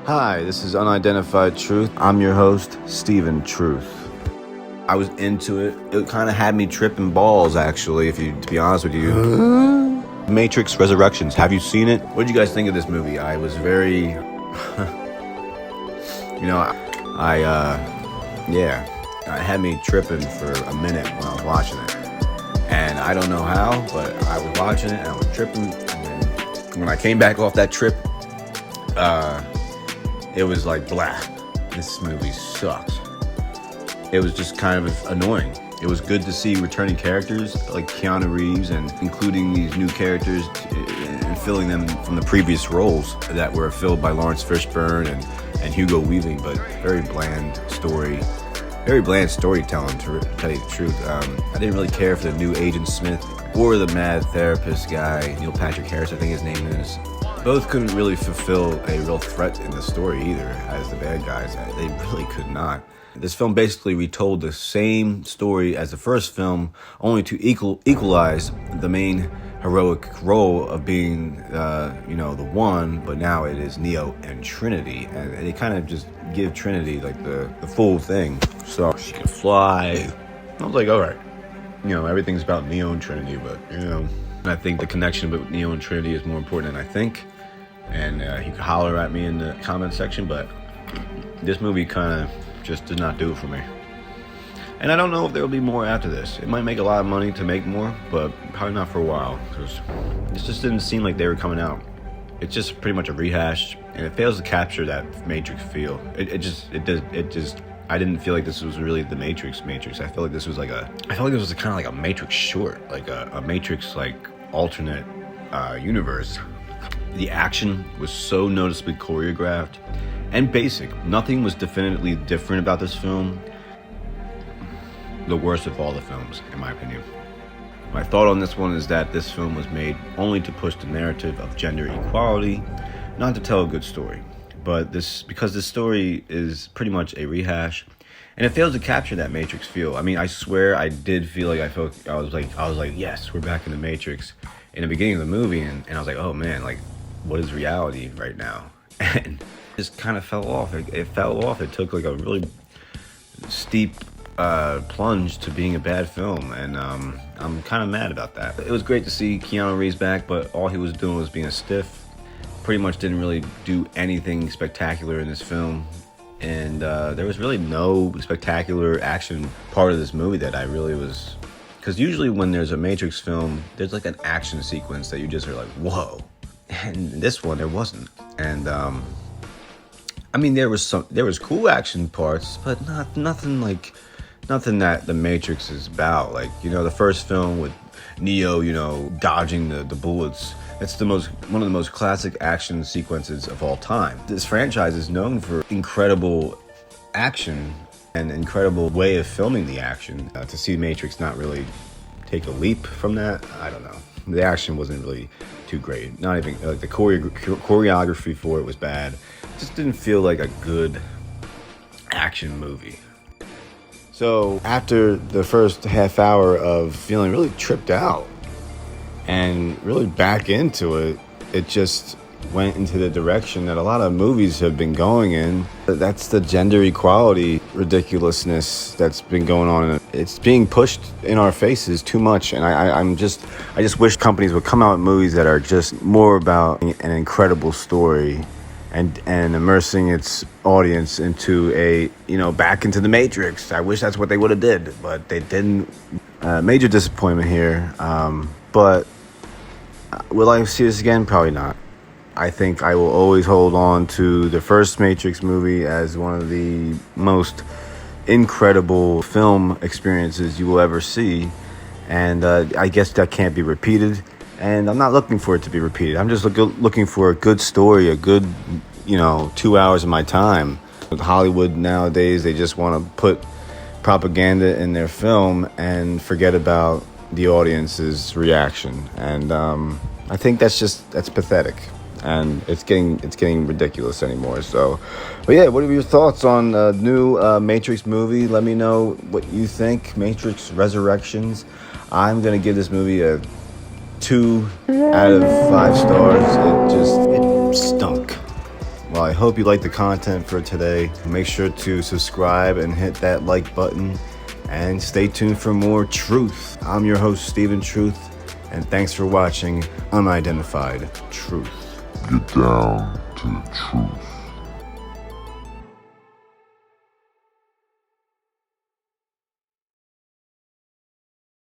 Hi, this is Unidentified Truth. I'm your host, Stephen Truth. I was into it. It kind of had me tripping balls, actually, to be honest with you. Matrix Resurrections. Have you seen it? What did you guys think of this movie? I was very, it had me tripping for a minute when I was watching it. And I don't know how, but I was watching it and I was tripping. And then when I came back off that trip, it was like, blah, this movie sucks. It was just kind of annoying. It was good to see returning characters like Keanu Reeves and including these new characters and filling them from the previous roles that were filled by Lawrence Fishburne and Hugo Weaving, but very bland storytelling, to tell you the truth. I didn't really care for the new Agent Smith or the mad therapist guy, Neil Patrick Harris, I think his name is. Both couldn't really fulfill a real threat in the story either as the bad guys. They really could not. This film basically retold the same story as the first film, only to equalize the main heroic role of being, the one, but now it is Neo and Trinity. And they kind of just give Trinity like the full thing. So she can fly. I was like, all right, everything's about Neo and Trinity, but, I think the connection with Neo and Trinity is more important than I think. And you can holler at me in the comment section, but this movie kind of just did not do it for me. And I don't know if there will be more after this. It might make a lot of money to make more, but probably not for a while, because it just didn't seem like they were coming out. It's just pretty much a rehash, and it fails to capture that Matrix feel. I didn't feel like this was really the Matrix. I felt like this was kind of like a Matrix short, like a Matrix like alternate universe. The action was so noticeably choreographed and basic. Nothing was definitively different about this film. The worst of all the films, in my opinion. My thought on this one is that this film was made only to push the narrative of gender equality, not to tell a good story. But because this story is pretty much a rehash, and it fails to capture that Matrix feel. I mean, I swear I did feel like I was like, yes, we're back in the Matrix in the beginning of the movie, and I was like, oh man, like, what is reality right now? And it just kind of fell off. It fell off. It took like a really steep plunge to being a bad film, and I'm kind of mad about that. It was great to see Keanu Reeves back, but all he was doing was being a stiff. Pretty much didn't really do anything spectacular in this film, and there was really no spectacular action part of this movie that I really was. Because usually when there's a Matrix film, there's like an action sequence that you just are like, whoa. And this one, there wasn't. And there was cool action parts, but nothing that the Matrix is about. Like, the first film with Neo, dodging the bullets. It's one of the most classic action sequences of all time. This franchise is known for incredible action and incredible way of filming the action. To see Matrix not really take a leap from that, I don't know. The action wasn't really too great. Not even like the choreography for it was bad. It just didn't feel like a good action movie. So after the first half hour of feeling really tripped out and really back into it, it just went into the direction that a lot of movies have been going in. That's the gender equality ridiculousness that's been going on. It's being pushed in our faces too much, and I just wish companies would come out with movies that are just more about an incredible story and immersing its audience into back into the Matrix. I wish that's what they would have did, but they didn't. Major disappointment here, but will I see this again? Probably not. I think I will always hold on to the first Matrix movie as one of the most incredible film experiences you will ever see. And I guess that can't be repeated. And I'm not looking for it to be repeated. I'm just looking for a good story, a good, 2 hours of my time. With Hollywood nowadays, they just want to put propaganda in their film and forget about the audience's reaction. And I think that's pathetic. And it's getting ridiculous anymore. So, but yeah, what are your thoughts on the new Matrix movie? Let me know what you think. Matrix Resurrections. I'm gonna give this movie a 2 out of 5 stars. It stunk. Well, I hope you liked the content for today. Make sure to subscribe and hit that like button. And stay tuned for more truth. I'm your host, Stephen Truth. And thanks for watching Unidentified Truth. Get down to the truth.